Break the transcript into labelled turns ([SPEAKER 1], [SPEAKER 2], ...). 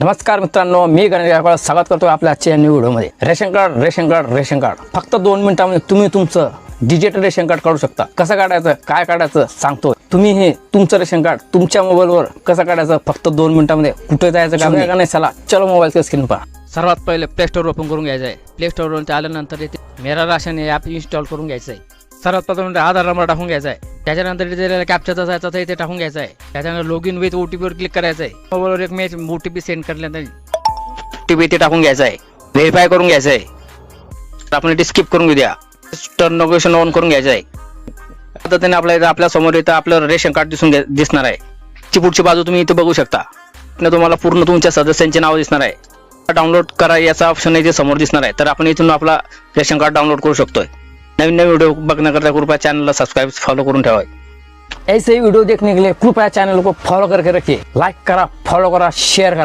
[SPEAKER 1] नमस्कार मित्रांनो, मी गणेश गायकवाड स्वागत करतो आपल्या आजच्या न्यू व्हिडिओमध्ये। रेशन कार्ड फक्त 2 मिनिटांमध्ये तुम्ही तुमचं डिजिटल रेशन कार्ड काढू शकता। कसं काढायचं, काय काढायचं सांगतो। तुम्ही हे तुमचं रेशन कार्ड तुमच्या मोबाईलवर कसं काढायचं फक्त 2 मिनिटांमध्ये, कुठे जायचं काम नाही। चला चलो मोबाईलची स्क्रीन पहा। सर्वात पहिले प्ले स्टोर ओपन करून घ्यायचं आहे। प्ले स्टोरवरून आल्यानंतर इथे मेरा राशन हे ॲप इन्स्टॉल करून घ्यायचं आहे। सर्वात प्रथम आधार नंबर टाकून घ्यायचा आहे। त्याच्यानंतर इथे कॅप्चाचा जायचा तर इथे टाकून घ्यायचा आहे। त्याच्यानंतर लॉग इन विथ OTP वर क्लिक करायचं आहे। मोबाईलवर एक मेसेज OTP सेंड करल्यानंतर OTP इथे टाकून घ्यायचा आहे। व्हेरीफाय करून घ्यायचं आहे। आपण इथे स्किप करून घेऊया। टर्न नोटिफिकेशन ऑन करून घ्यायचं आहे। पद्धतीने आपल्या समोर इथं आपलं रेशन कार्ड दिसणार आहे। ची पुढची बाजू तुम्ही इथे बघू शकता। तुम्हाला पूर्ण तुमच्या सदस्यांचे नाव दिसणार आहे। डाउनलोड करा याचा ऑप्शन इथे समोर दिसणार आहे। तर आपण इथून आपला रेशन कार्ड डाउनलोड करू शकतोय। नवीन नवीन वीडियो बघण्याकरता कृपया चैनल को सब्सक्राइब फॉलो करून ठेवा। ऐसे ही वीडियो देखने के लिए कृपया चैनल को फॉलो करके रखिए। लाइक करा, फॉलो करा, शेयर करा।